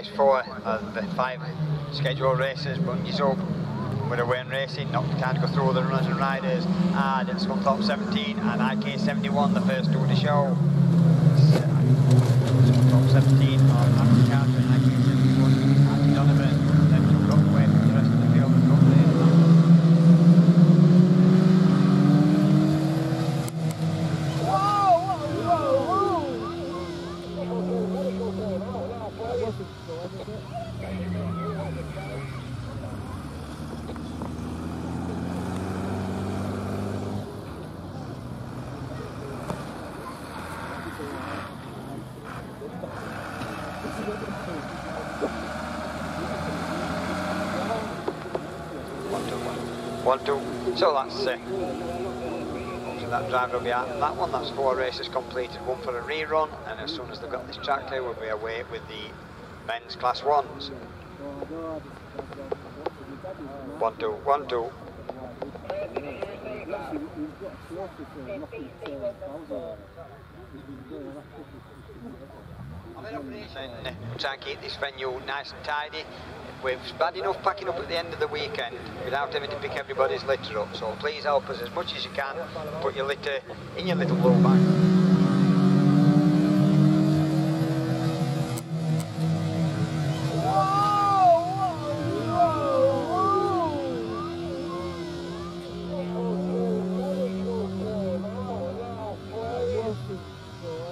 race 4 of the 5 scheduled races. Bungees up with a Wayne Racing, not time to go through the runners and riders, and it's Scunthorpe 17 and IK71, the first two of the show. Scunthorpe 17 on Andy Carter and IK71, Andy Donovan, then took up away from the rest of the field and got there. So that's so that driver will be out that one. That's 4 races completed, 1 for a rerun, and as soon as they've got this track clear, we'll be away with the men's class 1s. 1, 2, 1, 2. And try and keep this venue nice and tidy. We've bad enough packing up at the end of the weekend without having to pick everybody's litter up, so please help us as much as you can. Put your litter in your little blue bag.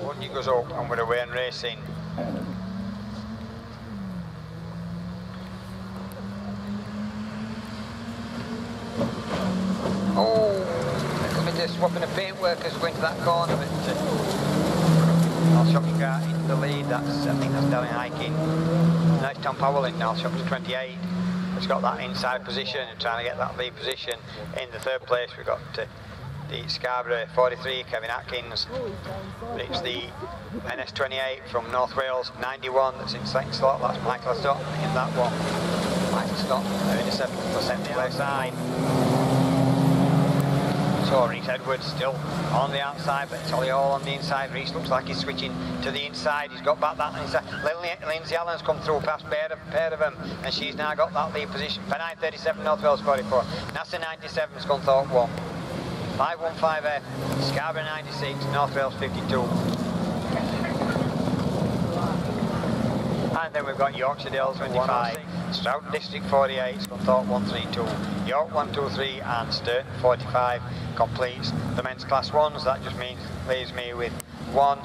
One goes up and we're away and racing. Swapping the paintwork as we go into that corner, but Alshop's car into the lead. That's, I think that's Darren Hiking. Nice Tom Powell in Alshop's 28. It's got that inside position and trying to get that lead position. In the 3rd place we've got the Scarborough 43, Kevin Atkins. It's the NS28 from North Wales 91 that's in 2nd slot. That's Michael Stott in that one. Michael Stott in the 7th place side. So Reese Edwards still on the outside, but Tolly Hall on the inside. Reese looks like he's switching to the inside. He's got back that inside. Lindsay Allen's come through past pair of them, and she's now got that lead position. For 937 North Wales 44. NASA 97 Scunthorpe 1. 515F, Scarborough 96, North Wales 52. And then we've got Yorkshire Dales 25, Stroughton District 48, Scunthorpe 132, York 123 and Sturton 45 completes the men's class 1s. That just leaves me with 1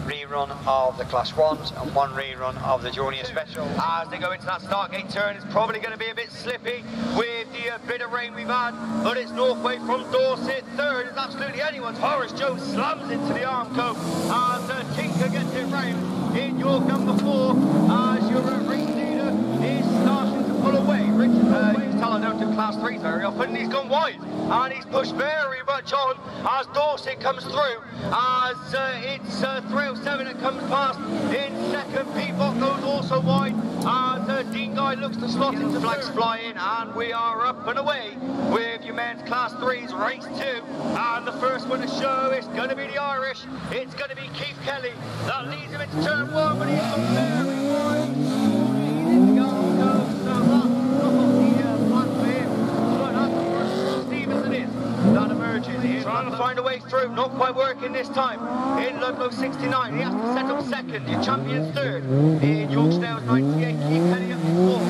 rerun of the class 1s and 1 rerun of the junior special. As they go into that start gate turn, it's probably going to be a bit slippy with the bit of rain we've had, but it's Northway from Dorset. 3rd is absolutely anyone's. Horace Jones slams into the Armco as Tinker gets it round in York number 4 as your race leader is starting to pull away. Richard he's telling out to class 3s very often. He's gone wide and he's pushed very much on as Dorset comes through as it's 307 that comes past in 2nd. Pivot goes also wide as Dean Guy looks to slot into flags flying, and we are up and away with your men's class 3s race 2, and the first one to show is going to be the Irish. It's going to be Keith Kelly that leads him into turn 1, but he's gone very wide. He's in the Armco, so that's the black wave, but that's the first Stevenson is that emerges. He's trying to find a way through, not quite working this time. In Ludlow 69, he has to set up 2nd, your champion's 3rd. In Yorkdale's 98, Keith Kelly up to 4th.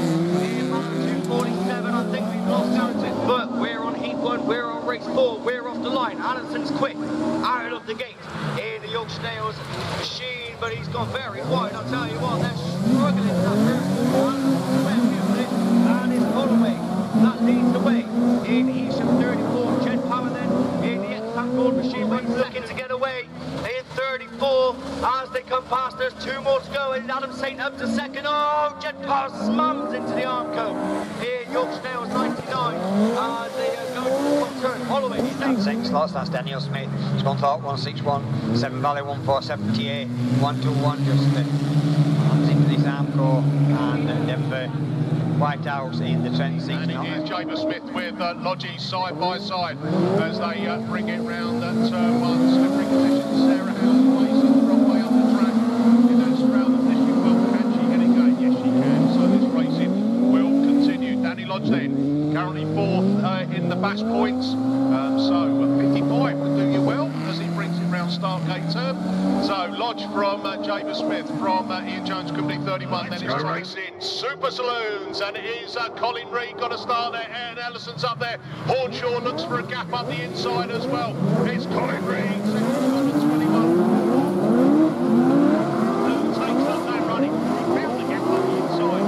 In Marathon 247, I think we've lost Harrison, but we're on heat 1, we're on race 4, we're off the line. Allison's quick out of the gate in the Yorkdale's machine, but he's gone very wide. I'll tell you what, they're struggling in that first and it's Holloway that leads the way in Easham 34. Jed Power then in the Exxon Gold machine, but he's looking to get away in 34 as they come past. There's 2 more to go, and Adam Saint up to 2nd. Oh, Jed Power slams into the Armco in Yorkdale's 99 as they go to the turn. Holloway, he's down 6 slots. That's Daniel Smith, Scunthorpe 161, 7 Valley 1478, 121 just comes into this Armco, and Denver White House in the Trent 6. And it is James Smith with Lodgy side by side as they bring it round at turn 1. Slippery position, Sarah House racing the wrong way on the track. In that surround position, well, can she get it going? Yes, she can. BAS points. So 55 would do you well as he brings it round start gate turn. So Lodge from James Smith, from Ian Jones, Company 31. Then it's racing Super Saloons, and it is Colin Reid got to start there, and Ellison's up there. Hornshaw looks for a gap up the inside as well. It's Colin Reid, 21. Takes up that running. He found the gap up the inside.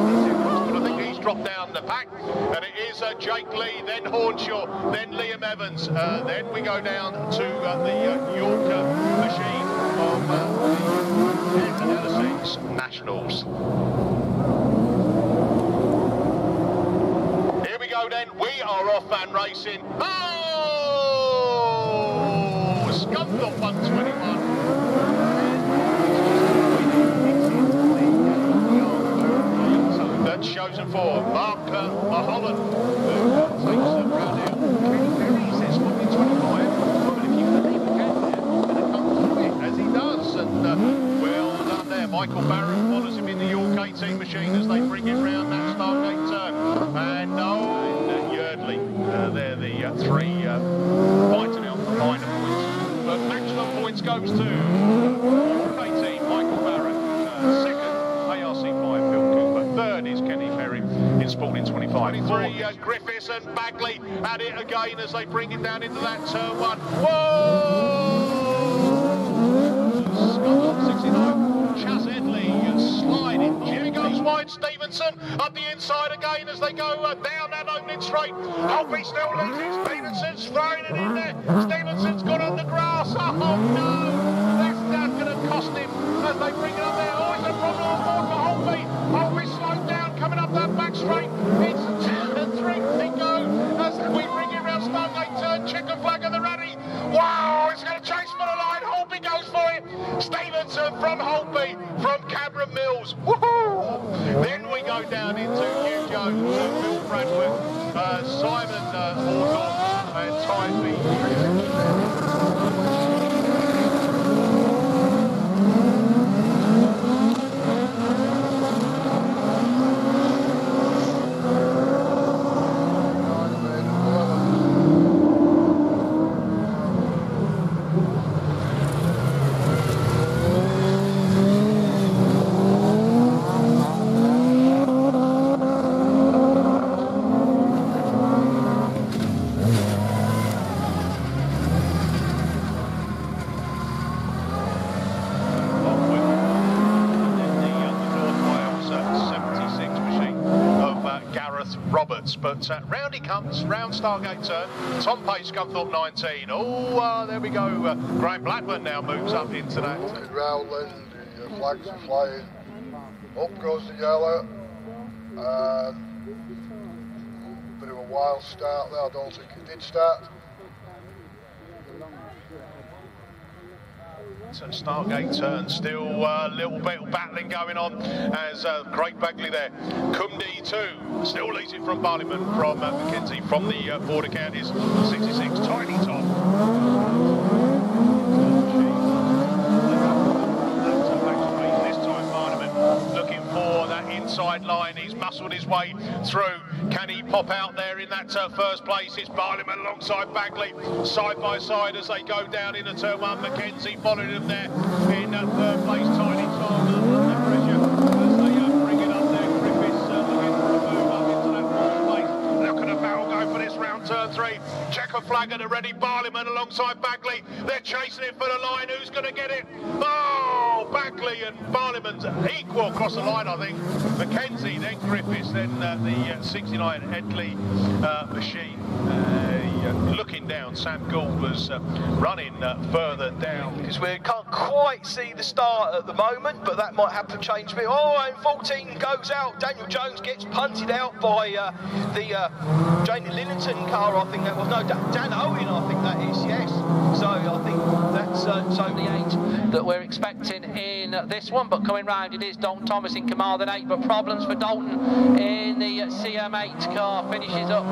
But I think he's dropped down the pack, and it is Jake Lee, then Hornshaw, then Liam Evans. Then we go down to the Yorker machine of the Ellison Nationals. Here we go then, we are off and racing. Oh! Scunthorpe 121. Chosen for Mark Holland, who takes them round here. Kenny Perry says 25, but if you believe the cat there, going to come to it, as he does, and well done there. Michael Barrett follows him in the York 18 machine as they bring it round that start gate turn. And Yardley, they're the three fighting out for minor points. But maximum points goes to York 18, Michael Barrett, second, ARC5, Phil Cooper, third is Kenny Perry in Sporting 25. 23, Griffiths and Bagley at it again as they bring it down into that turn one. Whoa! Scott 69. Chaz Edley sliding. Here goes wide. Stevenson up the inside again as they go down that opening straight. Holby still leading. Stevenson's throwing it in there. Stevenson's got on the grass. Oh no! That's going to cost him as they bring it up there. Oh, it's a problem on board for Holby. Holby slowed down coming up that back straight. It's 2-3 to go as we bring it round Stargate turn. Checker flag of the rally. Wow, it's going to chase for the line. Holby goes for it. Stevenson from Holby, from Cameron Mills. Woohoo! Then we go down into Hugh Jones, Phil Bradford, Simon Hawthorne, and Ty But round he comes, round Stargate turn. Tom Pace, Scunthorpe 19. Oh, there we go. Graham Blackburn now moves up into that. Rowland, the flags are flying. Up goes the yellow. Bit of a wild start there. I don't think it did start. So Stargate turn, still a little bit of battling going on as Craig Bagley there. Cumdy 2 still leads it from Barleyman, from Mackenzie, from the border counties. 66, Tiny Tom. This time Barleyman looking for that inside line. He's muscled his way through. Can he pop out there in that first place? It's Barleyman alongside Bagley, side by side as they go down into turn one. Mackenzie following him there in third place. Tiny Tom under pressure as they bring it up there. Griffiths looking to move up into that fourth place. Look at the barrel go for this round, turn 3. Checker flag at the ready. Barleyman alongside Bagley. They're chasing it for the line. Who's going to get it? Oh, Bagley and Barleyman's equal across the line, I think. Mackenzie, then Griffiths, then the 69 Edley machine. Looking down, Sam Gould was running further down. Because we can't quite see the start at the moment, but that might have to change a bit. Oh, and 14 goes out. Daniel Jones gets punted out by the Jamie Lillington car, I think that was. No, Dan Owen, I think that is, yes. So I think that's so the 8 that we're expecting in this one, but coming round it is Dalton Thomas in command at 8, but problems for Dalton in the CM8 car, finishes up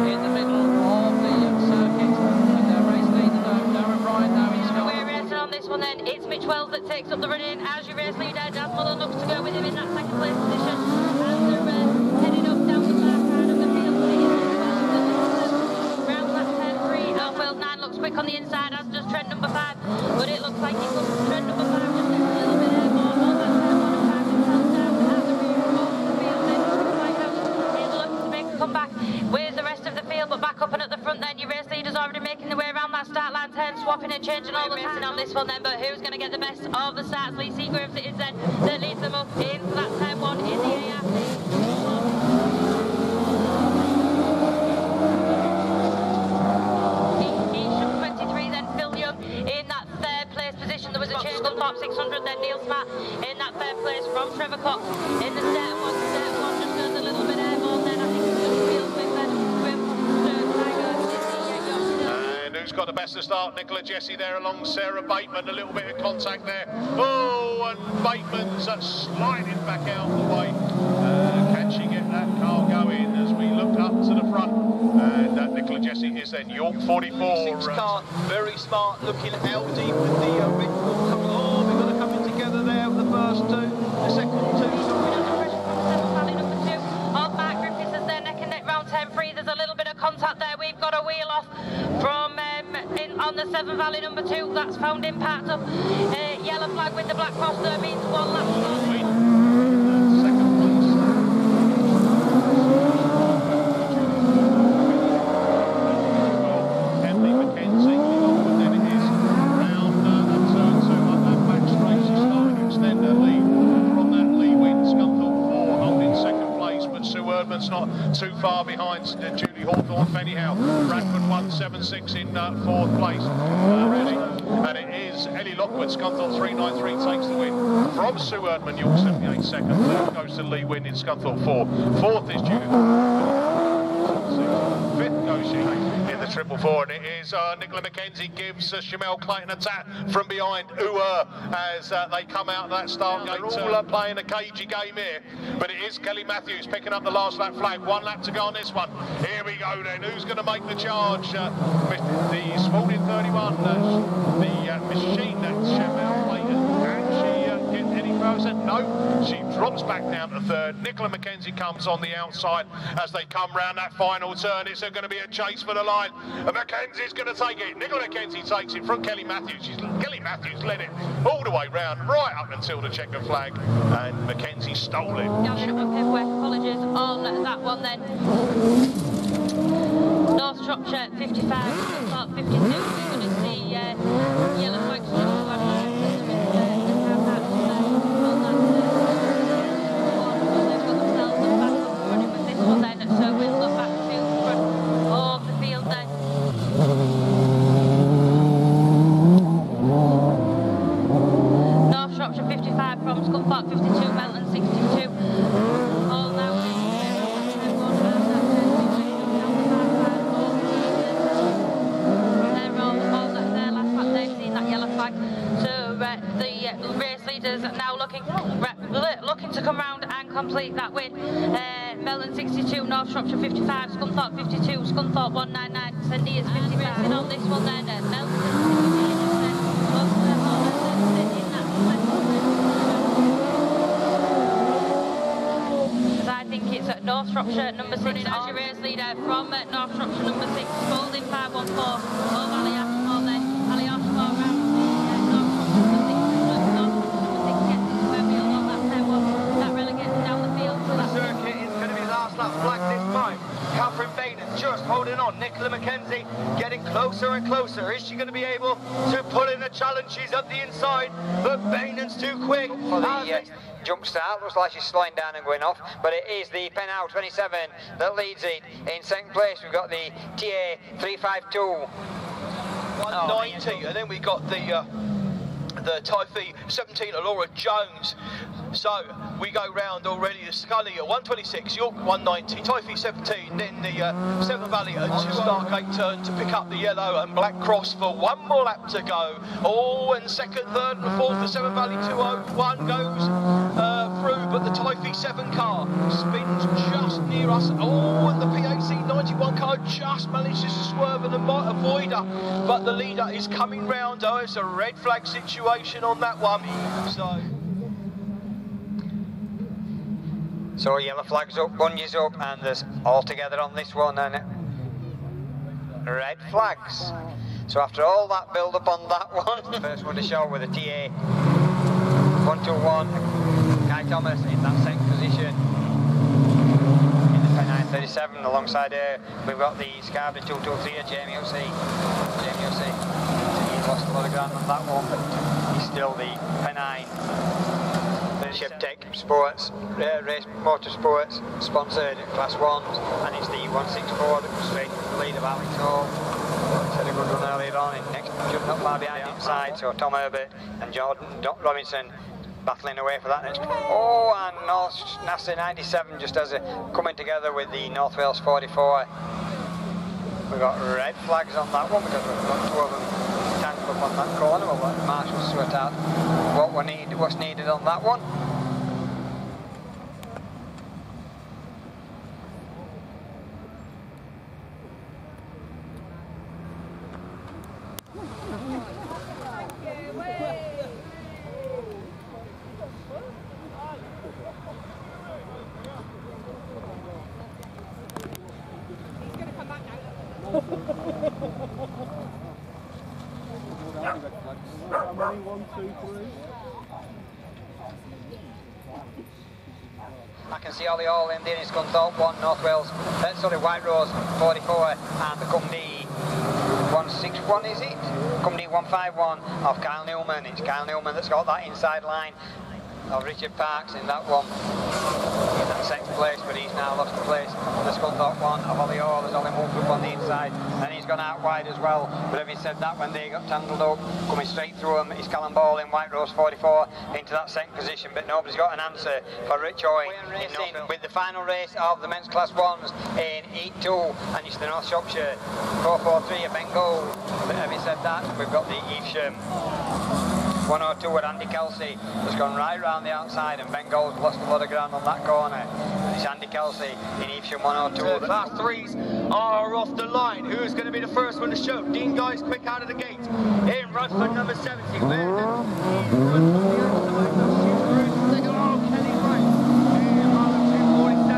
in the middle of the circuit, and their race leader though, Darren Bryan now he's got. We're racing on this one then, it's Mitch Wells that takes up the run-in as your race leader. Dan Mullen looks to go with him in that second place position as they're heading up down the far side of the field. Round already making their way around that start line turn, swapping and changing all the time on this one then, but who's going to get the best of the starts? Lee Seagraves it is then that leads them up into that turn 1 in the ARC. There was a change on top 600, then Neil Smart in that third place from Trevor Cox in the start one. Start 1 just goes a little bit airborne then. I think it's just feels with and who's got the best of start? Nicola Jesse there along Sarah Bateman. A little bit of contact there. Oh, and Bateman's sliding back out of the way. Can she get that car going as we look up to the front? And Nicola Jesse is then York 44. Car, very smart looking Audi with the red wall coming. Oh, we've got to come in together there with the first two, the second two. Old Mark Griffiths is there neck and neck round turn 3. There's a little bit of contact there. We've got a wheel off from on the Severn Valley number 2. That's found in part of yellow flag with the black cross. There means 1 lap. Not too far behind Julie Hawthorne. Anyhow, Bradford 176 in 4th place, really. And it is Ellie Lockwood, Scunthorpe 393 takes the win from Sue Erdman, York 78 second. Third goes to Lee Wynn in Scunthorpe 4. 4th is Julie Hawthorne. 5th goes she in the 444, and it is Nicola McKenzie gives Shamel Clayton a tap from behind as they come out of that start gate. They're all playing a cagey game here, but it is Kelly Matthews picking up the last lap flag. 1 lap to go on this one. Here we go then. Who's going to make the charge? The Spalding 31, the machine that Shamel Clayton. Can she get any closer? No, she drops back down to 3rd. Nicola McKenzie comes on the outside as they come round that final turn. It's going to be a chase for the line. And McKenzie's going to take it. Nicola McKenzie takes it from Kelly Matthews. Kelly Matthews led it all the way round, right up until the checkered flag, and McKenzie stole it. Down in paperwork, apologies on that one then. North Shropshire 55, Scunthorpe 52. We're going to see yellow folks just from Scunthorpe 52, Melton 62. All now they're all their last lap. They've seen that yellow flag. So the race leaders are now looking to come round and complete that win. Melton 62, North Shropshire 55, Scunthorpe 52, Scunthorpe 199, St Neots 50 racing on this one then. Melton 62. I think it's at North Shropshire number 6 as your race leader from North Shropshire number 6, Spalding 514, All Valley Ashmore then, Valley Ashmore round North Shropshire number 6 gets into where we all on that turn 1, that relegates down the field. So The circuit is going to be last lap flag this time. Catherine Baden just holding on. Nicola McKenzie getting closer and closer. Is she going to be able to pull in the challenge? She's up the inside, but Baden's too quick. For the jump start, looks like she's slowing down and going off, but it is the Penhouse 27 that leads it. In second place we've got the TA 352 190, and then we got the Typhoon 17 Laura Jones. So we go round already. The Scunny at 126, York 190, Typhoon 17, then the Severn Valley at 2 Stargate turn to pick up the yellow and black cross for 1 more lap to go. Oh, and second, third and fourth, the Severn Valley 201 goes through, but the Typhoon 7 car spins just near us. Oh, and the PAC 91 car just manages to swerve and avoid her, but the leader is coming round. Oh, it's a red flag situation on that one. So yellow flags up, bungees up, and there's all together on this one, and red flags. So after all that build up on that one, first one to show with a TA 121, Guy Thomas in that second position in the Pen 937. 97 alongside her. We've got the Scarborough 223 here, Jamie Hussey. He's lost a lot of ground on that one, but he's still the Pennine Tech Sports, Race Motorsports sponsored Class 1s, and it's the 164 that was straight to the lead of Alex Hall. He's had a good run earlier on, and next just not far behind inside, so Tom Herbert and Jordan Robinson battling away for that next. Oh, and nascar 97 just as a coming together with the North Wales 44. We've got red flags on that one because we've got two of them tangled up on that corner. We'll let Marshall sort out what's needed on that one. I can see Ollie Hall in there in Scunthorpe 1, North Wales, White Rose 44, and the Cumdee 161 is it? Cumdee 151 of Kyle Newman. It's Kyle Newman that's got that inside line of Richard Parks in that one. He's at second place, but he's now lost the place. The Scunthorpe 1 of Ollie Hall has only moved up on the inside, and he's gone out wide as well. But having said that, when they got tangled up, coming straight through them, it's Callum Ball in White Rose 44 into that second position, but nobody's got an answer for Rich Hoy racing with the final race of the men's Class 1s in Heat 2, and it's the North Shropshire 443 of Bengal. But having said that, we've got the Evesham 102 with Andy Kelsey has gone right round the outside, and Bengal's lost a lot of ground on that corner. It's Andy Kelsey in Evesham 102. Class 3s are off the line. Who's going to be the first one to show? Dean Guy's quick out of the gate. In Rutherford number 70. Where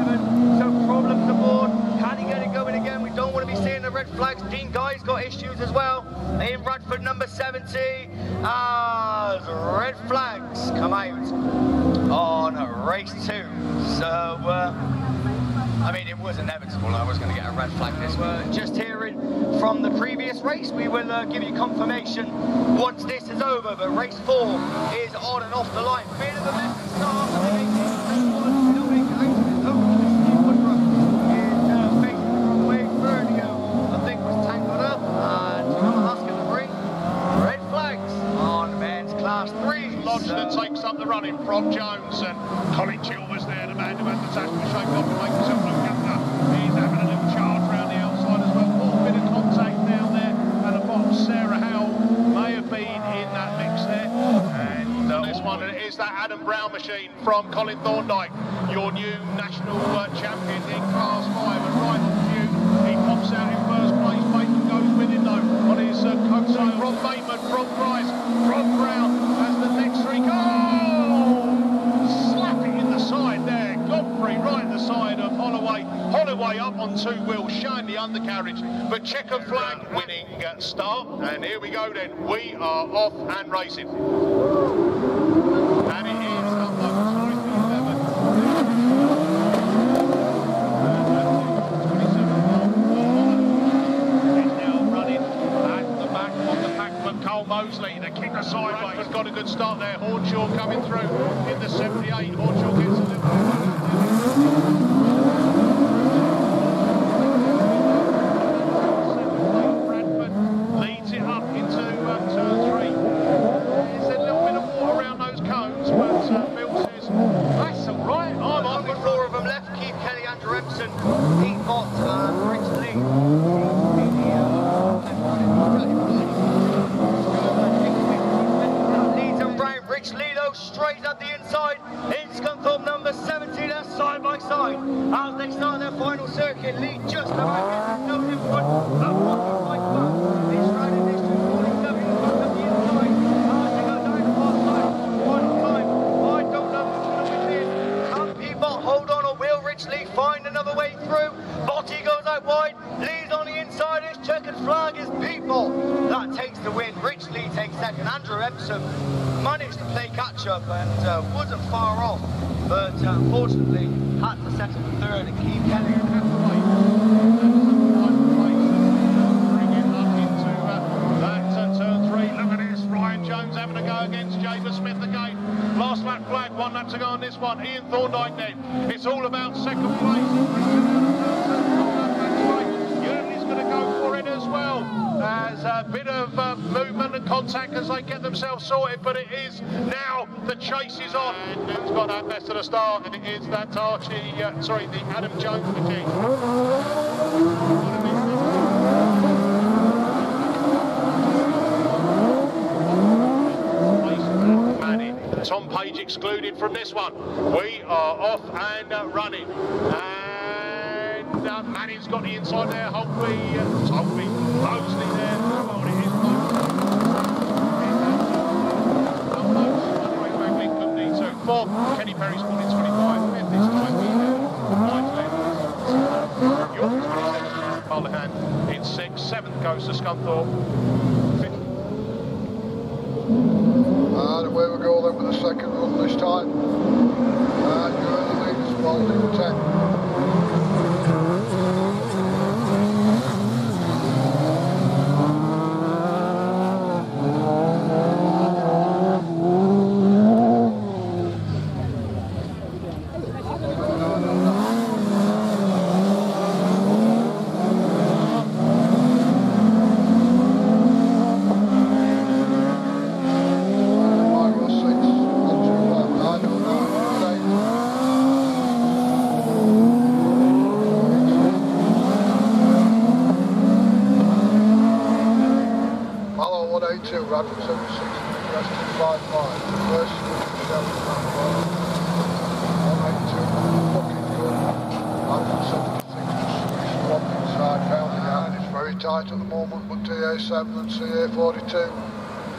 the so problems aboard. Can he get it going again? We don't want to be seeing the red flags. Dean Guy's got issues as well. In Radford number 70, as red flags come out on race 2. So, I mean, it was inevitable. I was going to get a red flag this one. Just hearing from the previous race, we will give you confirmation once this is over. But race 4 is on and off the line. Bit of a messy start. That takes up the running from Jones, and Colin Chill was there, the man who had the tackle shape up to make himself look younger. He's having a little charge around the outside as well. A bit of contact down there at the bottom. Sarah Howell may have been in that mix there. And this one is that Adam Brown machine from Colin Thorndike, your new national champion in Class 5, and right on cue, he pops out in first place. Bateman goes with him though on his coattail. From Bateman, from Price, from Brown. Slap it in the side there. Godfrey right in the side of Holloway. Holloway up on 2 wheels, showing the undercarriage. But checkered flag winning start. And here we go then. We are off and racing. And it is number 27. He's now running at the back of the pack from Cole Mosley. The kicker sideways has got a good start there. Hornshaw coming through in the 78. Hornshaw gets a little bit. Bradford leads it up into turn 3. There's a little bit of water around those cones, but Bill says that's all right. I'm on the 4 of them left. Keith Kelly, Andrew Epson, Pete Mott, Rich Lee. Rich Lido straight up the inside in Scunthorpe number 70. They're side by side as they start their final circuit. Lee just about no in front of Mike Buck. He's riding this to 47 in front of the inside as they go down the far side. One time, I don't know who's going to win this. Can Pete hold on, or will Rich Lee find another way through? Botty goes out wide. Lee's on the inside. His checkered flag is People. That takes the win. Rich Lee takes second. Andrew Epsom managed to play catch up and wasn't far off, but unfortunately had to settle for third and keep Kelly halfway. having a go against James Smith again. Last lap flag, 1 lap to go on this one. Ian Thorndike then. It's all about second place. Yearley's going to go for it as well. There's a bit of movement and contact as they get themselves sorted, but it is now the chase is on. And who's got that best at the start? And it is that the Adam Jones machine. Tom Page excluded from this one. We are off and running. And Manning's got the inside there. Holtby, Mosley there. Well, it is. Couldn't need to. Fourth, Kenny Perry's called in 25. Fifth this time. York 27. Mullihan in 6th. 7th goes to Scunthorpe. And away we go then with the second run this time. And you're in the lead as well, in 10. Radford 76, Rest 255, first 7, 182, looking good. Radford 76 just swapped inside, found the gap, and it's very tight at the moment, but TA7 and CA42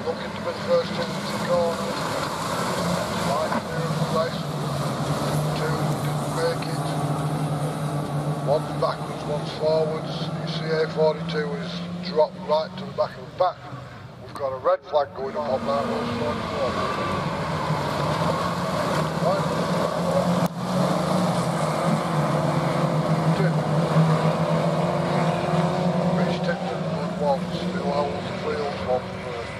looking to be the first two into the corner. Line clear of the race, 2 didn't make it, one's backwards, one's forwards. The CA42 is dropped right to the back of the pack. Got a red flag going up on that road 44. Rich Tipton and one still holds the field one first.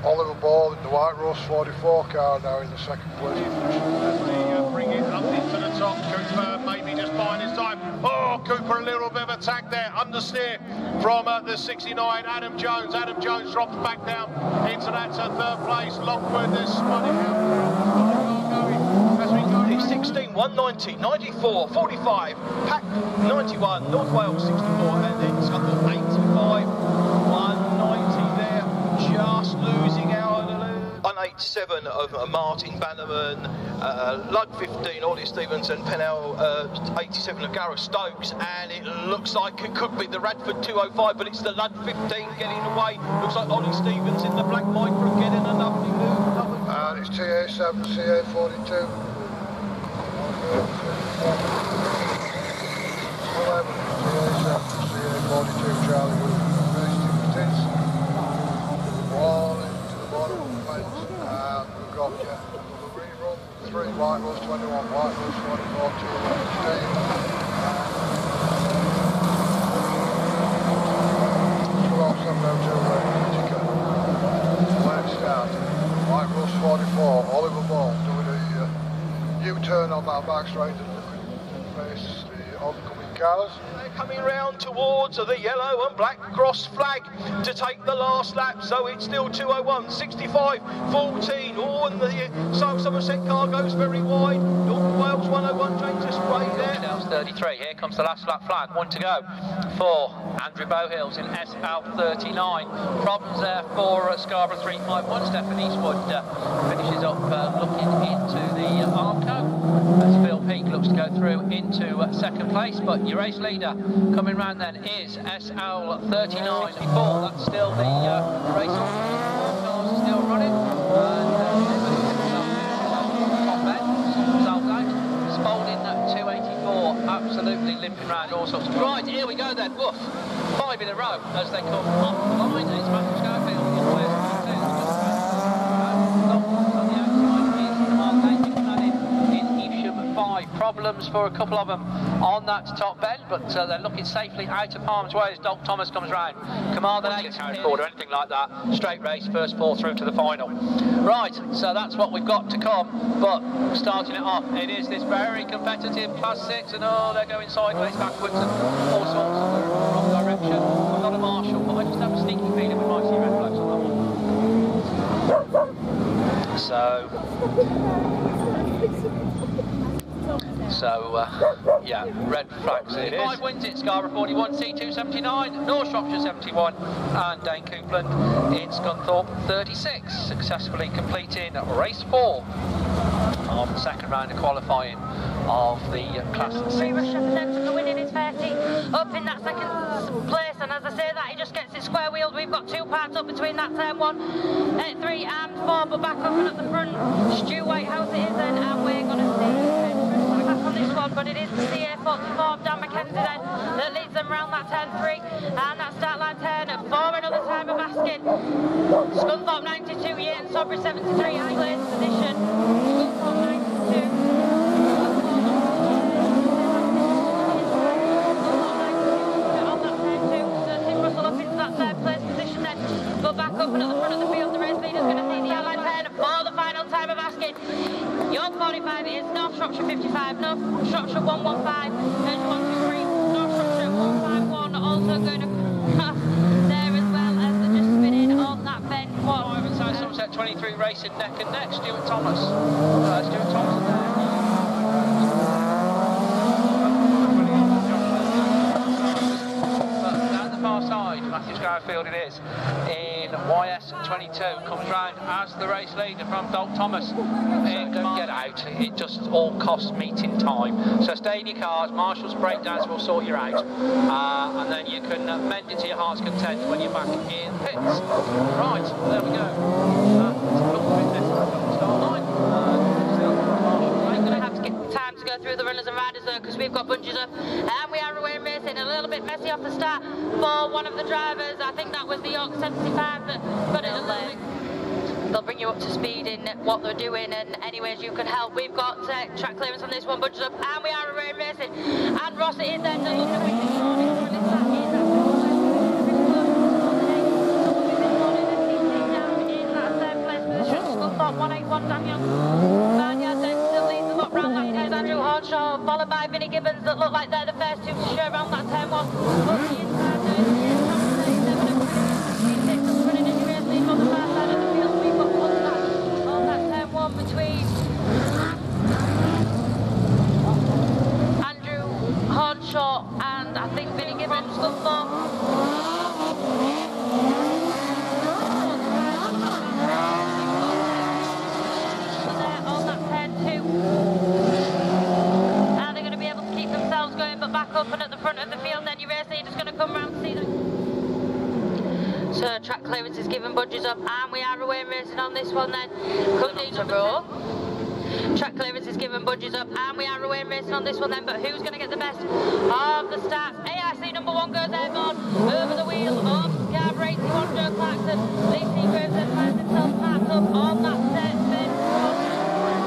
Oliver Ball in the White Rose 44 car now in the second place. As they bring it up into the top, Cooper maybe just buying his time. Oh, Cooper a little bit of attack there, understeer from the 69, Adam Jones. Adam Jones drops back down into that third place. Lockwood is spun it out. As we go. He's 16, 190, 94, 45, Pack 91, North Wales 64, and then Scunthorpe 85, 190 there, just losing out. 187 of Martin Bannerman, Ludd 15, Ollie Stevenson, Pennell 87 of Gareth Stokes, and it looks like it could be the Radford 205, but it's the Ludd 15 getting away. Looks like Ollie Stevens in the black micro getting a lovely move. And it's TA7, CA42. 11, TA7, CA42, Charlie Wood, racing the tits. Wall into the bottom of the fence, and we've got another rerun. 3, White Rose 21, White Rose 24, 2, Steve. 12.702, late start. White Rose 44, Oliver Ball doing a U-turn on that back straight and looking to face the oncoming cars. They're coming round towards the yellow and black cross flag to take the last lap, so it's still 201, 65, 14. Oh, and the South Somerset car goes very wide. North Wales 101, James Spray there. Now 33, here comes the last lap flag, 1 to go for Andrew Bowhills in SL39. Problems there for Scarborough 351. Stephen Eastwood finishes up looking into the Arco as Phil Peake looks to go through into second place, but your race leader coming round then is SL39. That's still the race order. Cars are still running. Spalding 284, absolutely limping round all sorts. Right, here we go then. Woof. 5 in a row as they come off the line. It's Matthew Schofield. On the outside is Mark Danger in Evesham 5. 5. Problems for a couple of them on that top bend, but they're looking safely out of harm's way as Doc Thomas comes round. Commander 8 forward or anything like that. Straight race, first 4 through to the final. Right, so that's what we've got to come, but starting it off, it is this very competitive Class 6, and they're going sideways, backwards, and all sorts of the wrong direction. I'm not a marshal, but I just have a sneaky feeling we might see red flags on that one. Yeah, red flags it is. 5 wins it, Scarborough 41, C2 79, North Shropshire 71, and Dane Coupland in Scunthorpe 36, successfully completing race 4 of the second round of qualifying of the Class 6. Representative winning his 30 up in that second place, and as I say that, he just gets it square wheeled. We've got 2 parts up between that turn 1, 3 and 4, but back up and at the front, Stu Whitehouse it is then, and we're going to see back on this one, but it is the CA44 Dan McKenzie then that leads them round that turn 3, and that start line turn for another time of asking. Scunthorpe 92, Yeaton Sobry 73, high place position. Scunthorpe 92. Back up and at the front of the field, the race leader's going to see the yellow line turn for the final time of asking. York 45 is North Shropshire 55, North Shropshire 115, Edge 123, North Shropshire 151, also going to pass there as well as they're just spinning on that bend. Somerset 23 racing neck and neck, Stuart Thomas. Stuart Thomas there. Matthew Scarfield it is in YS22, comes round as the race leader from Doc Thomas. Don't get out, it just all costs meeting time, so stay in your cars. Marshall's breakdowns will sort you out, and then you can mend it to your heart's content when you're back in pits. Right, there we go. Start line. We're going to have to get time to go through the runners and riders though, because we've got bunches up, and we are away racing a little bit messy off the start for one of the drivers. I think that was the York 75 that got it a little bit. They'll bring you up to speed in what they're doing, and any ways you can help. We've got track clearance on this one, bunches up, and we are away racing. And Ross it is then, looking at Wicked Morning, down in that 3rd place position. Scunthorpe 181, Daniel Barnyard then still leads them up round that turn. Andrew Hornshaw, followed by Vinnie Gibbons, that look like they're the first 2 to show around that turn 1. Up the inside there, running in your race lead on the far side of the field. We've got on that turn 1 between Andrew Hornshaw and I think Vinnie Gibbons. Scunthorpe. Back up and at the front of the field, then your race leader's going to come round to see them. So track clearance is given, bunches up, and we are away racing on this one then. Cundy number 4. Track clearance is given, bunches up, and we are away racing on this one then, but who's going to get the best of the starts? AIC number 1 goes airborne over the wheel of Scarborough 81, Joe Clarkson. Lee Seagraves then finds himself parked up on that set spin.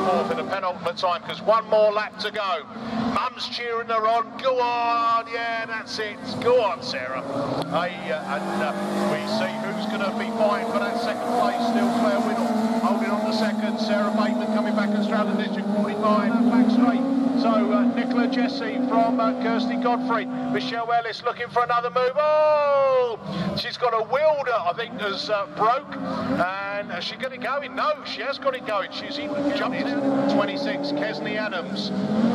Fourth in the penultimate time, because one more lap to go. Mum's cheering her on. Go on, yeah, that's it. Go on, Sarah. We see who's going to be vying for that second place. Still Claire Whittle holding on to second. Sarah Bateman coming back and Stroud District 45 back straight. So Nicola Jesse from Kirsty Godfrey. Michelle Ellis looking for another move. Oh, she's got a welder, I think, has broke. And is she going to go in? No, she has got it going. She's jumped in. 26, Kesney Adams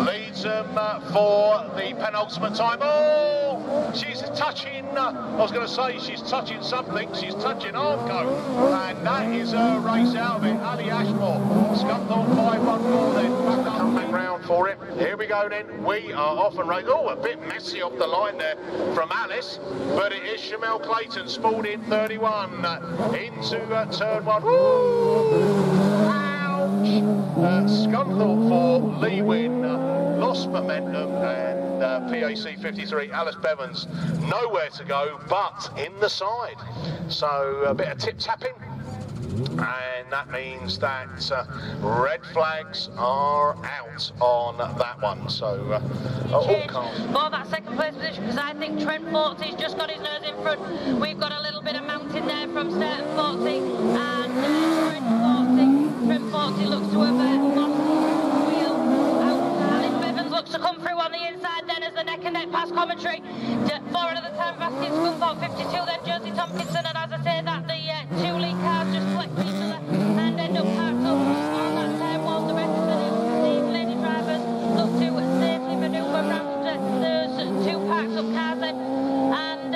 leads them for the penultimate time. Oh, she's touching, I was going to say she's touching something. She's touching Armco. And that is a race out of it. Ali Ashmore, Scunthorpe 514 then. Back the comeback round for it. Here we go then. We are off and race. Oh, a bit messy off the line there from Alice. But it is Shamel Clayton, spooled in 31 into turn 1. Woo! Ouch! Scunthorpe for Lee Wynn, lost momentum, and PAC 53, Alice Bevans, nowhere to go but in the side. So a bit of tip-tapping And that means that red flags are out on that one. So all cars. For that second place position, because I think Trent Fortey's just got his nose in front. We've got a little bit of mountain there from Sturt Fortey, and Trent Fortey looks to have lost his wheel. Alex Bivens looks to come through on the inside then as the neck and neck pass commentary. 4 another time Baskin Scunthorpe 52, then Josie Tompkinson, and as I say that the 2 lead cars just collect each other and end up parked up on that turn while the rest of the lady drivers look to safely manoeuvre around those 2 parked up cars then, and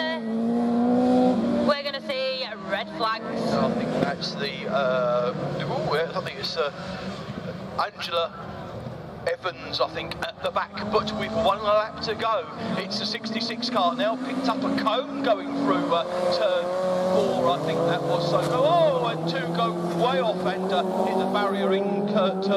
we're going to see red flags. I think that's the I think it's Angela Evans, I think, at the back, but with 1 lap to go. It's a 66 car now, picked up a cone going through turn 4, I think that was. So, oh, and 2 go way off and hit the barrier in turn 2,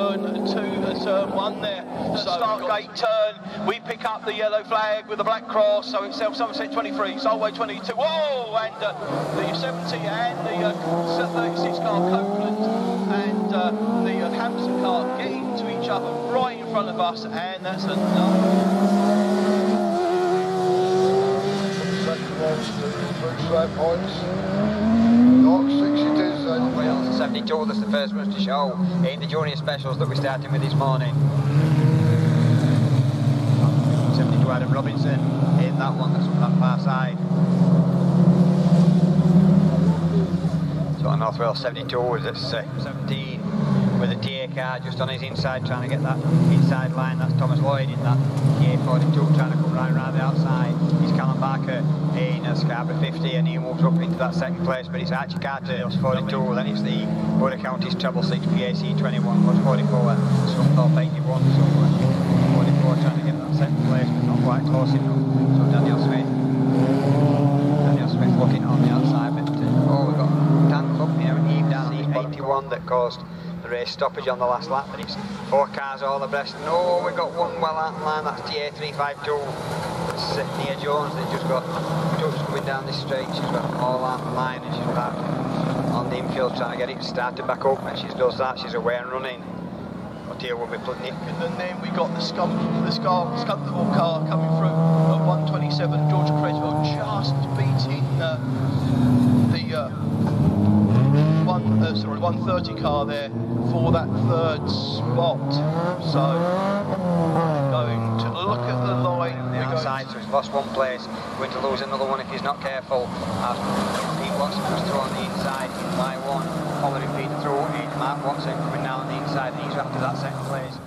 turn 1 there. So Stargate turn, we pick up the yellow flag with the black cross, so it's Somerset 23, Solway 22, whoa, and the 70 and the 36 car Copeland and the Hampson car get into each other right in front of us, and that's enough. Wales 72, that's the first one to show in the junior specials that we're starting with this morning. 72 Adam Robinson in that one, that's on that far side. So on North Wales 72 is at 17 with a TA car just on his inside trying to get that inside line. That's Thomas Lloyd in that TA42 trying to come right around the outside. He's Callum Barker in a Scarborough 50 and he moves up into that second place, but it's Archie Carter 42, then it's the Border Counties Treble 6 PAC 21 was 44, Scunthorpe 81, so 44 trying to get that second place but not quite close enough. So Daniel Smith looking on the outside, but oh, we've got tangled up here and Eve down the 81 that caused the race stoppage on the last lap, but it's 4 cars all abreast. No, we've got one well out of line, that's TA352. It's Nia Jones that just got touched coming down this straight. She's got all out of line and she's back on the infield trying to get it started back up, and she does that, she's away and running. But here we'll be putting it. And then we got the Scunthorpe car coming through at 127. Georgia Creswell just beating the 130 car there for that 3rd spot. So going to look at the line. The outside, so he's lost 1 place, going to lose another one if he's not careful. As Pete Watson was through on the inside in line 1, following Pete through in Mark Watson coming down on the inside, and he's after that second place.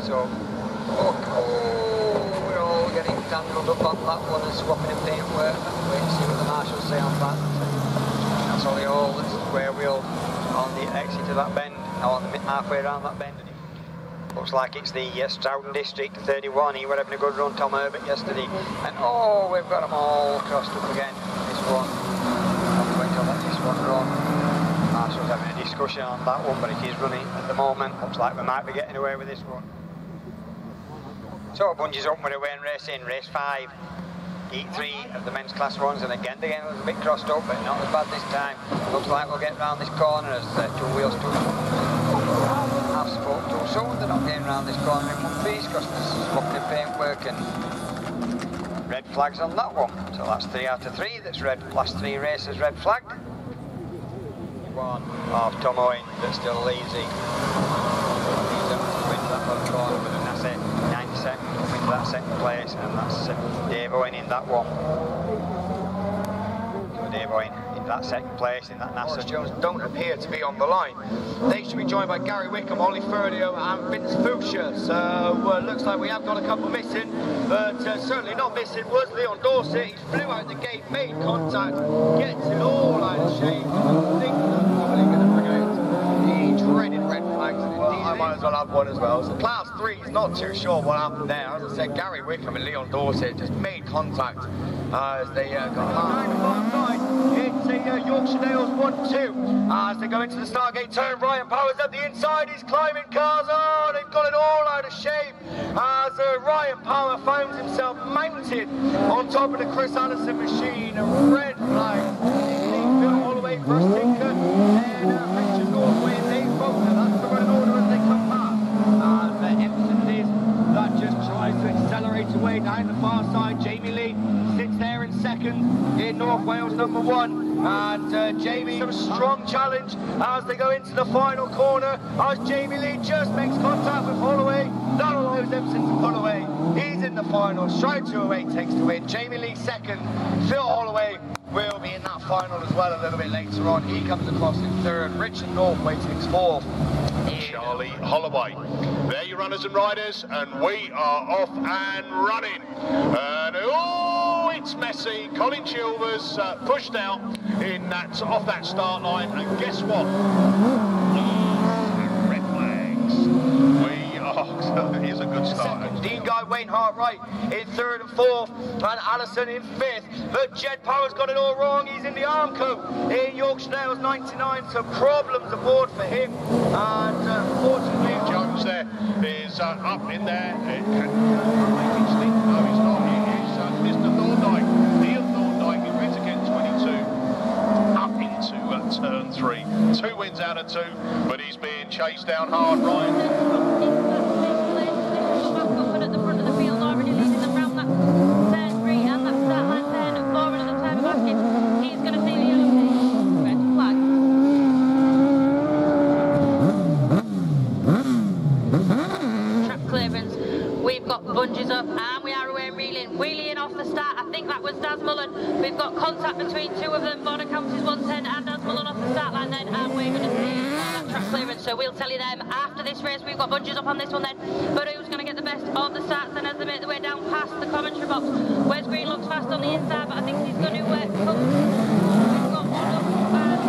So, we're all getting tangled up on that one and swapping and paintwork. Wait to see what the marshals say on that. That's all the hole, that's the square wheel on the exit of that bend, now on the halfway around that bend. Looks like it's the Stroughton District 31. He were having a good run, Tom Herbert, yesterday. And oh, we've got them all crossed up again. This one. I'm going to let this one run. Marshall's having a discussion on that one, but it is running at the moment. Looks like we might be getting away with this one. So Bungee's up with away and racing, race 5. Heat 3 of the men's class 1s, and again a little bit crossed up, but not as bad this time. Looks like we'll get round this corner as 2 wheels have spoke too soon. They're not getting round this corner in one piece because there's swapping paintwork and red flags on that one. So that's 3 out of 3. That's red. Last 3 races red flagged. One of Tom Owen that still leads it. He's into that bottom corner with a NASA 97 into that second place, and that's Dave Owen in that one. So Dave Owen in that second place in that NASA. Jones don't appear to be on the line. They should be joined by Gary Wickham, Ollie Ferdio and Vince Fuchsia. So looks like we have got a couple missing, but certainly not missing was Leon Dorset. He flew out the gate, made contact, gets it all out of shape. I think that's probably going to bring out the dreaded red flags. Well, I might as well have one as well. So class 3 is not too sure what happened there. As I said, Gary Wickham and Leon Dorset just made contact as they got behind. It's a Yorkshire Dales 1-2 as they go into the Stargate turn. Ryan Powers at the inside, he's climbing cars. Oh, they've got it all out of shape as Ryan Power finds himself mounted on top of the Chris Allison machine. Red flag. Holloway for a stinker, and Richard Northway and Dave Faulkner. That's the running order as they come past. And Epsom is that just tries to accelerate away down the far side. Jamie Lee sits there in second in North Wales #1. And Jamie, some strong challenge as they go into the final corner, as Jamie Lee just makes contact with Holloway. That allows Epsom to pull away. He's in the final. Stride 208 takes the win. Jamie Lee second. Phil Holloway will be in that final as well a little bit later on. He comes across in third. Richard Northway takes fourth. Charlie Holloway. There you runners and riders, and we are off and running. And oh, it's messy. Colin Chilvers pushed out in that off that start line, and guess what? Red flags. We are. Here's a good start. Dean Guy, Wayne Hart-Wright in third and fourth, and Allison in fifth. But Jed Power's got it all wrong. He's in the Armco in Yorkshire Dales 99, so problems aboard for him. And unfortunately, Jones there is up in there. It can make it stink. No, he's not. It is Mr. Thorndike. Ian Thorndike in Ritaken 22. Up into turn 3. 2 wins out of 2, but he's being chased down hard. Ryan. At the front of the field, already leading them round that turn 3 and that start line turn 4 and at the time of asking, he's going to see the yellow red flag. Track clearance, we've got bungees up and we are away wheeling off the start. I think that was Daz Mullen. We've got contact between 2 of them. Border Counties 110 and Daz Mullen off the start line then, and we're going to see that track clearance. So we'll tell you them after this race. We've got bungees up on this one then, but who's going to get the best of the starts then as they make their way down past the commentary box. Wes Green looks fast on the inside, but I think he's going to come. We've got one up that's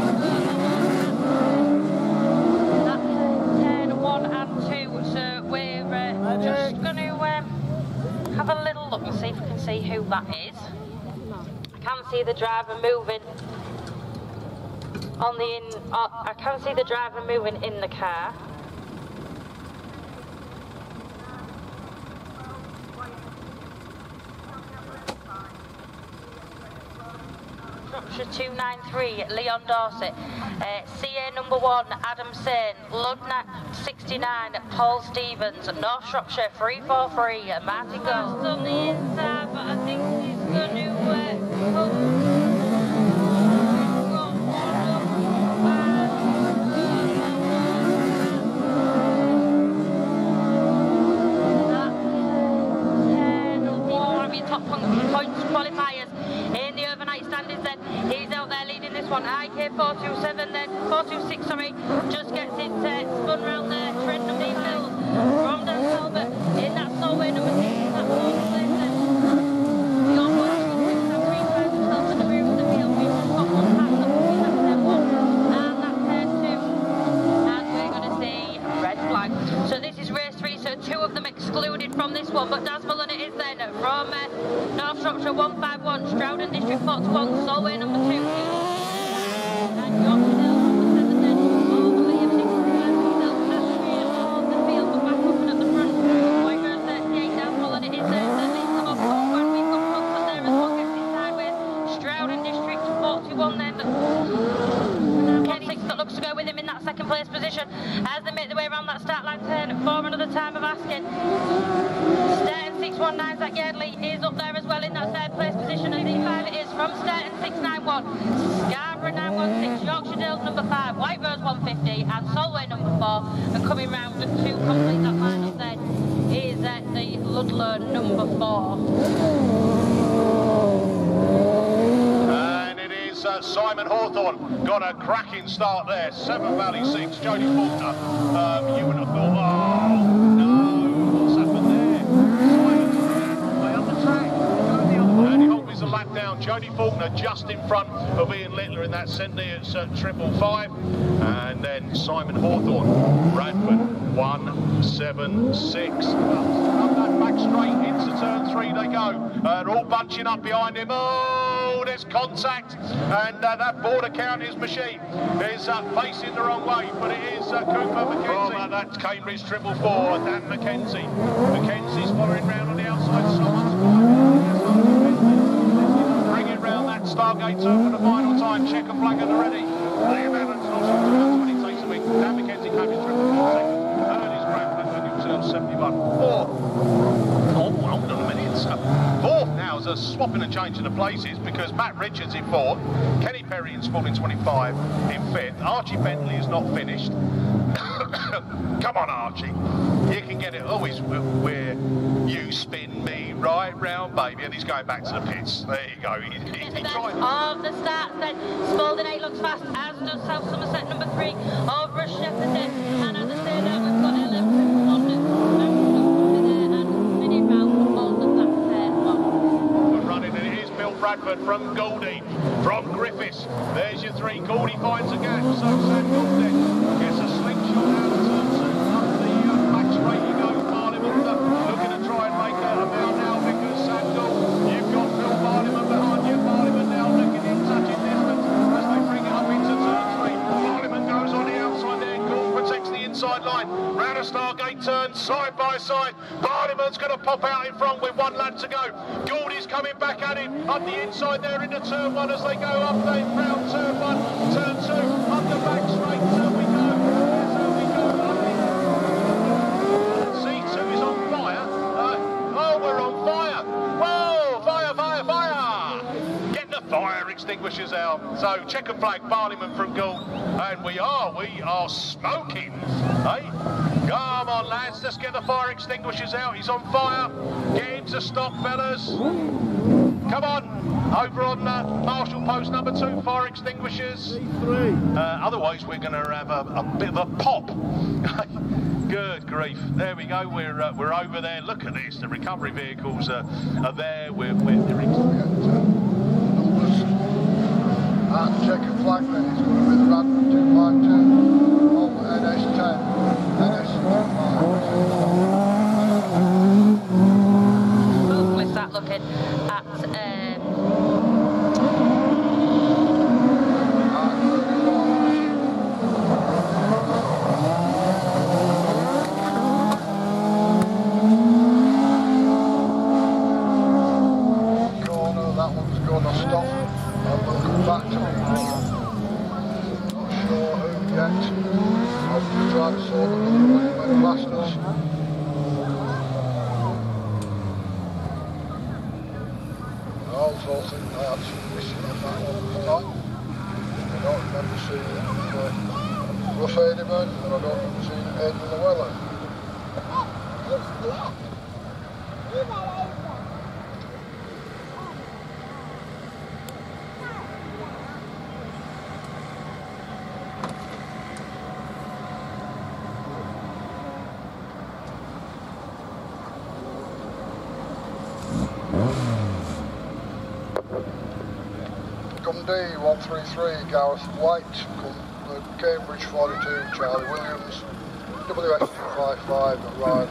10, 1 and 2, so we're just going to have a little look and see if we can see who that is. I can see the driver moving on the I can see the driver moving in the car. Structure 293, Leon Dorset. CA #1, Adam Sane. Ludnat 69, Paul Stevens. North Shropshire 343, Martin Ghost on the inside, but I think he's going to come. Top points qualifiers in the overnight standings then. He's out there leading this one. IK 427 then, 426 sorry, just gets it spun round there. Trent number 8 Mills from Dan Talbot in that Solway number 6. That's all the place then. The onward have retried themselves in the rear of the field. We've just got one pass up between that turn 1 and that turn 2. And we're going to see red flag. So this is race 3, so 2 of them excluded from this one, but Daz Mullen it is then from North Shropshire 151, Stroudon District 41, Solway number 2. And Yorkshire Dales number 7 then, all the way up to the rear of the field, but back up and at the front. Whitehurst 38, Daz Mullen it is there, that leads them up forward. We've got contact there as well, gets it sideways. Stroudon District 41 then. Ken 6 that looks to go with him in that second place position as they make their way around that start line turn for another time of asking. Sturton 619 Zach Yardley is up there as well in that third place position, and D5 it is from Sturton 691, Scarborough 916, Yorkshire Dales number 5, White Rose 150 and Solway number 4, and coming round to complete that lineup then is the Ludlow number 4. Simon Hawthorne got a cracking start there. 7 Valley 6, Jodie Faulkner. You would have thought, oh no, what's happened there? Simon's way on the track. Andy Holt is a lap down. Jodie Faulkner just in front of Ian Littler in that centre. It's 555. And then Simon Hawthorne, Bradford 176. Up that back straight into turn 3 they go. They're all bunching up behind him. Oh, there's contact, and that Border Counties machine is facing the wrong way, but it is Cooper McKenzie. From that Cambridge 444, Dan McKenzie. McKenzie's following round on the outside. Someone's bring it round that start Stargate turn for the final time. Checker flag at the ready. Liam Evans lost on 20 takes the win. Dan McKenzie comes in second. Ernest Bradford and himself 71. Fourth. Oh, hold on a minute. Fourth now is a swapping and changing of places because Matt Richards in fourth, Kenny Perry in Spalding 25 in fifth. Archie Bentley is not finished. Come on, Archie. You can get it always where you spin me right round, baby. And he's going back to the pits. There you go. He tried. Of the starts then, Spalding 8 looks fast, as does South Somerset number 3 over Shepperton. And as I say now, we've got 11 on the and spinning round on the black third one. Running, and it is Bill Bradford from Goldie, from Griffiths. There's your three. Goldie finds a gap, so Sam Goldie gets a slingshot out of turn two. Up the back straight you go. Parliament looking to try and make a mount now because Sam Gold, you've got Phil Parliament behind you. Parliament now looking in touching distance as they bring it up into turn three. Parliament goes on the outside there. Gold protects the inside line. Round a Stargate turn, side by side. Parliament's going to pop out in front with one lap to go. Goldie's coming back at him up the inside there into turn one as they go up there round turn one, turn two, up the back straight. So we go. C2 is on fire. Oh, we're on fire. Whoa, fire, fire, fire. Get the fire extinguishers out. So checker flag, Parliament from Gould. And we are smoking. Hey? Come on, lads, let's get the fire extinguishers out. He's on fire. Get him to stop, fellas. Come on. Over on Marshall post number 2, fire extinguishers. Otherwise, we're going to have a bit of a pop. Good grief. There we go. We're over there. Look at this. The recovery vehicles are there. We're Checker flag then, it's going to be the Radford 252 on NS10, We'll start looking at corner, that one's going to stop. We'll come back to it. Not sure who yet. I'll just try to sort them with blasters. I also think I had some missing on that one this time. I don't remember seeing it with Russ Ademan, and I don't remember seeing Aidan Llewellyn. Dundee 133, Gareth White, Cambridge 42, Charlie Williams, WS 255, Ryan.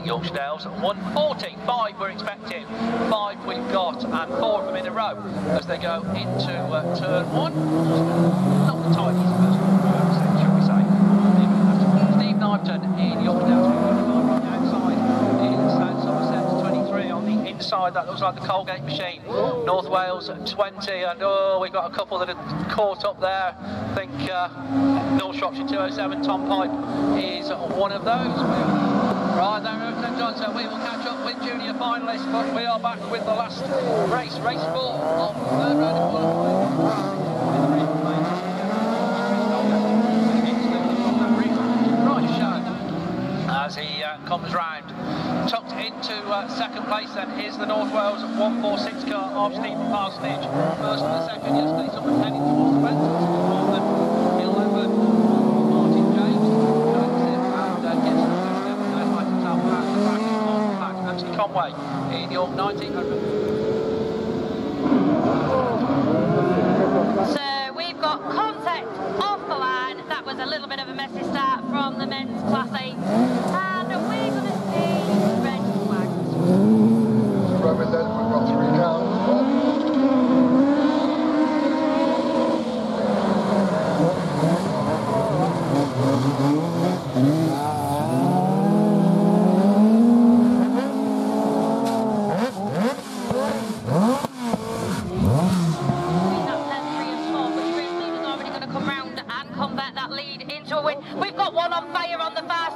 Yorkshire's 145 we're expecting, 5 we've got, and 4 of them in a row as they go into turn 1. Not the tightest first one, shall we say. Steve Knighton in Yorkshire's on the outside, in South Somerset 23 on the inside. That looks like the Colgate machine. North Wales 20, and oh, we've got a couple that are caught up there. I think North Shropshire 207, Tom Pipe is one of those. Right, there St Johnson, we will catch up with junior finalists, but we are back with the last race, race 4 of the third round of qualifying. Right show as he comes round. Tucked into second place then is the North Wales 146 car of Stephen Parsonage. First and the second, yesterday, someone heading towards the fence. He'll over Martin James. Anthony Conway in York 90.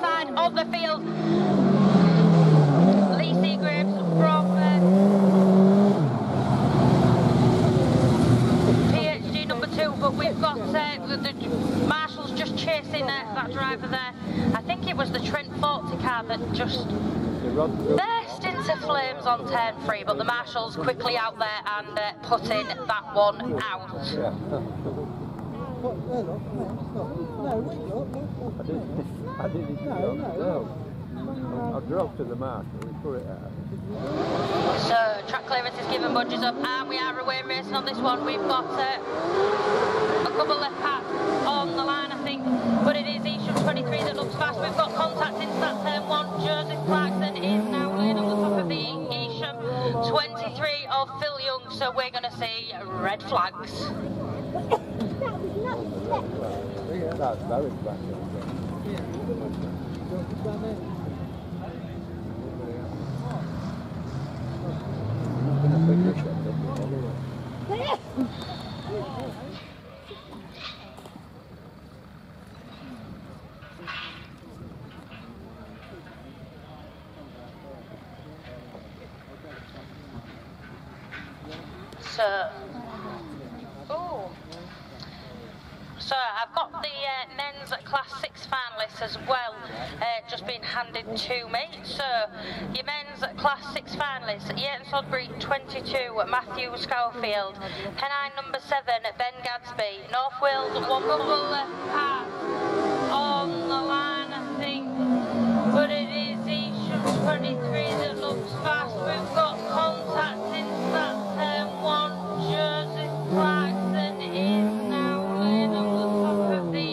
side of the field. Lee Seagraves from PhD number 2, but we've got the marshals just chasing that driver there. I think it was the Trent 40 car that just burst into flames on turn 3, but the marshals quickly out there and putting that one out. I drove to the marshal, we put it out. So track clearance is given, bungees up, and we are away racing on this one. We've got a couple left pass on the line, I think, but it is Isham 23 that looks fast. We've got contact into that turn 1. Joseph Clarkson is now laying on the top of the Isham 23 of Phil Young, so we're going to see red flags. That's very fast. So I've got the men's class 6 finalists as well, just been handed to me. So your men's class 6 finalists: Yeaton Sodbury 22, Matthew Schofield; Pennine number 7, Ben Gadsby; North Wales 1 couple pass on the line, I think, but it is Isham 23 that looks fast. We've got contact into that turn 1. Joseph Clarkson is now laying on the top of the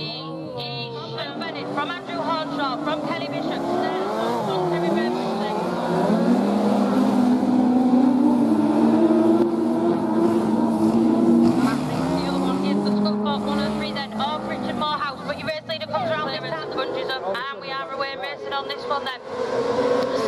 Isham. Bennett from Andrew Hornshaw, from Kelly Bishop, from Terry Remington. I think the other one is the Scunthorpe 103 then, of Richard Morehouse, but your race leader comes around this time, the bungees up, and we are away racing on this one then.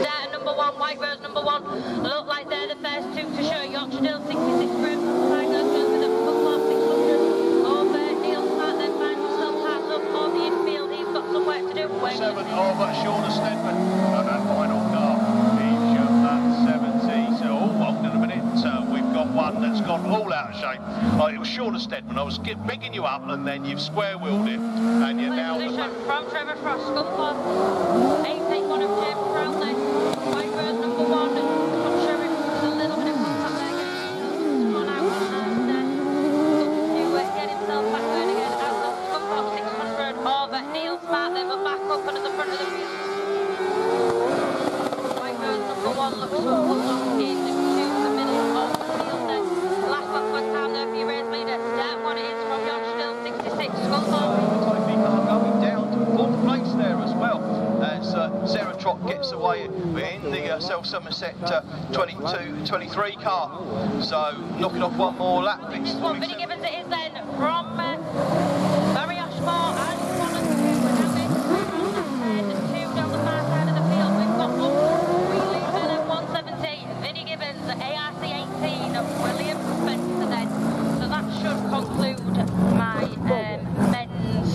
Starter number 1, White Rose number 1, look like they're the first 2 to show. Yorkshire Dale 66 Grim, Tiger goes with a Scunthorpe 600, over Neil Smart, then finds himself pass up on the infield. He's got some work to do. 7 over Shauna Stedman, and that final car, he's shown that 70, so hold on a minute, we've got one that's gone all out of shape. It was Shauna Stedman, I was bigging you up, and then you've square wheeled it, and you're now position from Trevor Frost, Scunthorpe, 881 of James Brownlee, White Rose number 1, I'm sure it's a little bit of contact there, getting one out, and looking to get himself back going again, out of Scunthorpe 600, over Neil Smart, then but back up under the front of the field. White Rose number 1 looks to pull off into the middle of the field then. Last one for time there for your race leader. Start 1 is from Yorkshire Dale 66, Scunthorpe. Going down to 4th place there as well, as Sarah Trott gets away in the South Somerset 23 car, so knocking off one more lap. This one, Vinnie Gibbons it is then, from Barry Ashmore, and 1 and 2, we're now making around that 2 down the far side of the field. We've got Wheelie Bennett 170, Vinnie Gibbons, ARC 18, William Spencer then. So that should conclude my men's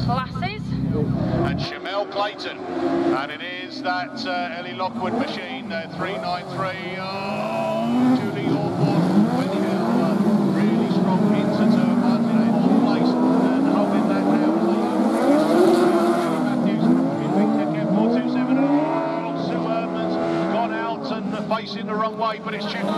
classes. and Shamel Clayton, and it is that Ellie Lockwood machine, 393. Oh, Julie Orford, really strong into turn 1, in 4th place, and holding that now. Matthews in Victor Kemp 427. Oh, Sue Erdman's gone out and facing the wrong way, but it's checked.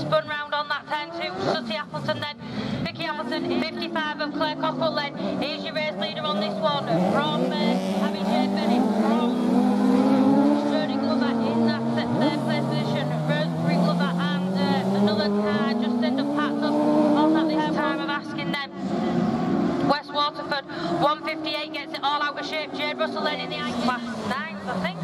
Spun round on that turn 2, Sutty Appleton then, Vicky Appleton, 55 of Claire Cockle then. Here's your race leader on this one, from Abby J. Bennett, from Sturdy Glover in that 3rd place position, Rosemary Glover and another car just end up packed up on that this time of asking them. West Waterford, 158 gets it all out of shape. Jade Russell then in the class 9s, I think.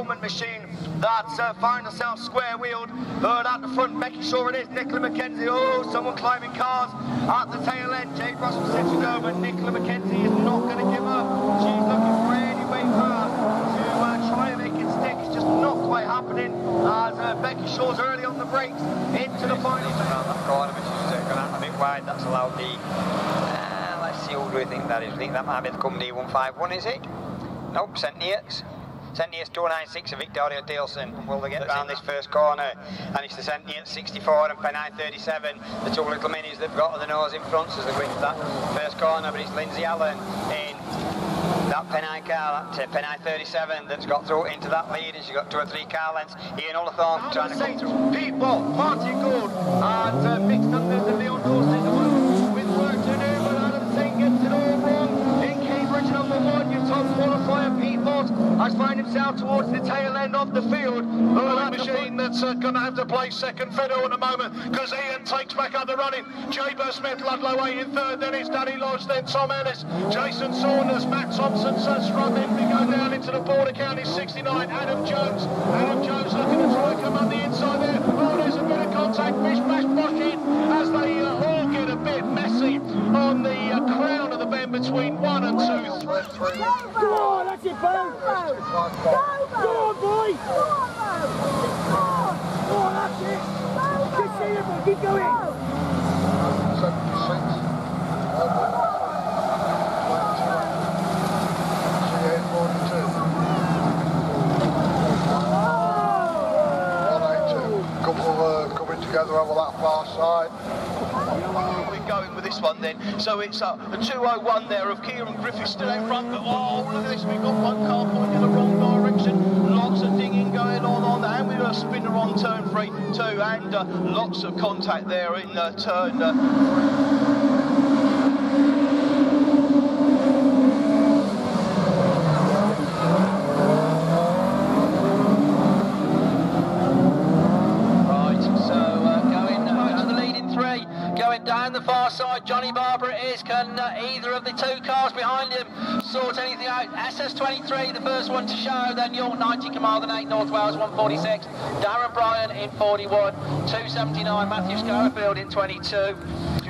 Roman machine that's found herself square-wheeled. But at the front, Becky Shaw it is, Nicola McKenzie. Oh, someone climbing cars at the tail end. Jade Russell switching over. Nicola McKenzie is not going to give up. She's looking for any way fast to try and make it stick. It's just not quite happening as Becky Shaw's early on the brakes into the final. Around that corner, which is gone out a bit wide. That's allowed the... let's see, who do we think that is? I think that might be the Company 151, is it? Nope, St. Neots. St. Neots 296 of Victoria Dielson. Will they get round this first corner? And it's the St. Neots 64 and Penai 37. The two little minis they've got on the nose in front as they go into that first corner. But it's Lindsay Allen in that Penai car, that Penai 37 that's got through into that lead, and she's got 2 or 3 car lengths. Ian Ullathorne trying to come through. Pete Bott, Martin Gould, and mixed under the Leon Dawson with work to do, but Adam Saint gets it all wrong. In Cambridge, number 1, your top qualifier, Pete Bott, has found himself towards the tail end of the field. The machine that's going to have to play second fiddle at the moment, because Ian takes back up the running. Jaber Smith, Ludlow 8 in third, then it's Danny Lodge, then Tom Ellis, Jason Saunders, Matt Thompson's struggling. We go down into the border county 69, Adam Jones looking to try and come on the inside there. Oh, there's a bit of contact, Fish Bash Bosch in as they all get a bit messy on the crown of the bend between 1 and 2. 3. Come on, that's it, Bo! Go on, boy! Oh, that's it! Just see it, boy, keep going! 76. Coming together over that far side. We're going with this one then. So it's a 201 there of Kieran Griffith still in front. But oh, look at this. We've got one car pointing in the wrong direction. Lots of dinging going on there. And we've got a spinner on turn 3 too. And lots of contact there in turn... Down the far side, Johnny Barber it is. Can either of the 2 cars behind him sort anything out? SS23, the first one to show, then York 90, Carmarthen 8, North Wales 146, Darren Bryan in 41, 279, Matthew Schofield in 22.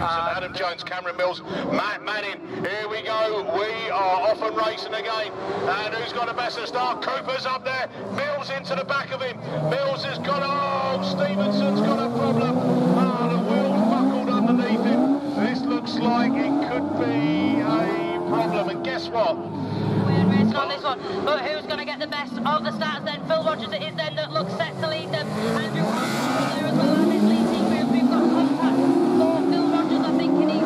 Adam Jones, Cameron Mills, Matt Manning, here we go, we are off and racing again, and who's got a better start? Cooper's up there, Mills into the back of him, Mills has got, oh, Stevenson's got a problem, oh, the wheel's buckled underneath him, this looks like it could be a problem, and guess what? We're racing on this one, but who's going to get the best of the starts then? Phil Rogers it is then that looks set to lead them, Andrew there as well on his leading group, we've got contact for Phil Rogers, I think, and he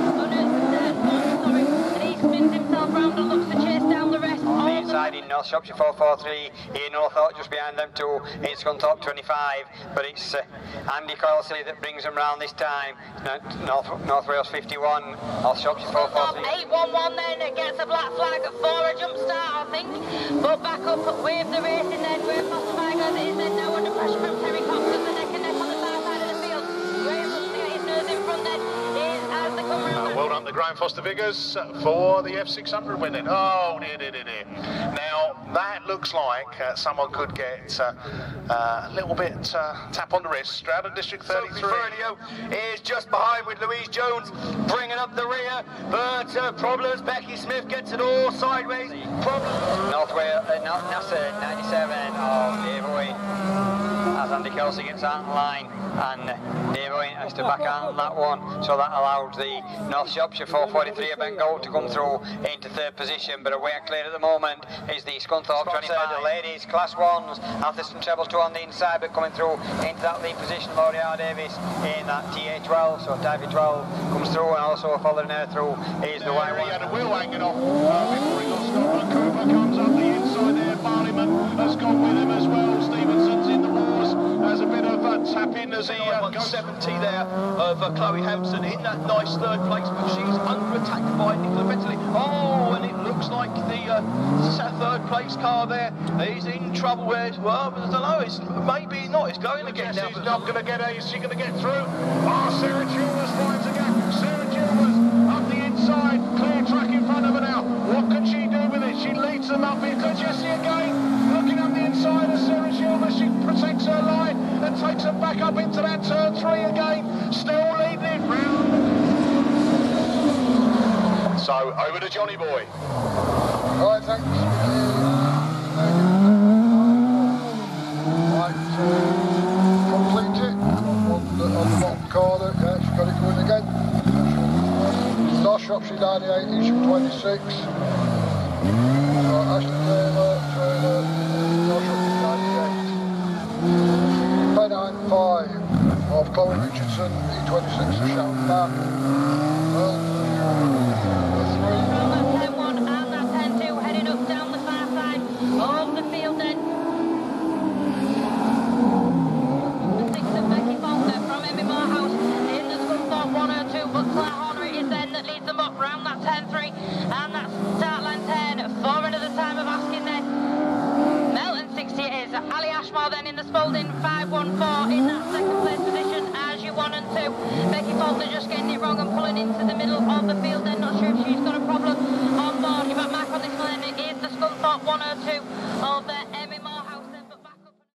spins himself round and looks to chase down the rest. On the inside in North Shropshire 443, Ian Ullathorne just behind them too, in Scunthorpe 25, but it's Andy Coilsley that brings them round this time. North Wales 51, North Shropshire 443. 811 then, it gets a black flag for a jump start, I think, but back up with the racing then, where Foster Vigors is then now under pressure from Terry Cox and the neck and neck on the far side of the field. Graham looks to get his nose in front then, as they come round. Well done to Graham Foster Vigors for the F600 winning. Oh, dear. Now, that looks like someone could get a little bit tap on the wrist. Stroud District 33. Sophie Ferdio is just behind with Louise Jones bringing up the rear, but problems. Becky Smith gets it all sideways. Problems. North Wales, NASA 97, oh, Dave Owen, as Andy Kelsey gets out in line, and Dave Owen has to back out on that one, so that allowed the North Shropshire 443 of Bengal to come through into 3rd position, but away and clear at the moment is the Scunthorpe 25. The ladies, Class 1s, Atherstone Treble 2 on the inside, but coming through into that lead position of Oriana Davis in that TA12, so Davy 12 comes through, and also following her through is the white one. He had a wheel hanging off before he got stopped. Cooper comes up the inside there, Barleyman has gone with him as well, Stevenson's in the wars, has a bit of tap in as he goes. 170 there of Chloe Hampson in that nice 3rd place, but she's under attack by Nicola Bentley. Oh, and it looks like the 3rd place car there is in trouble. Well, I don't know, it's maybe not, it's going again now. She's not going to get her, is she going to get through? Oh, Sarah Chalmers finds again. Sarah Chalmers up the inside, clear track in front of her now. What can she do with it? She leads them up into Jessie again, looking up the inside of Sarah away again, still leading it round. So, over to Johnny Boy. Right, thanks. Right, complete it on the bottom corner. Yeah, she's got it going again. North Shropshire 98, Eastern 26. So Ashley Taylor, North Shropshire 98. Pennine 5 of Chloe Richardson, E26 of Sharon Park. Well, of the field then. The 6 of Becky Falter from Emmy Morehouse in the Scunthorpe 102, but Claire Horner it is then that leads them up round that 10-3, and that's start line 10 for another time of asking then. Melton 60 it is, Ali Ashmore then in the Spalding 514 in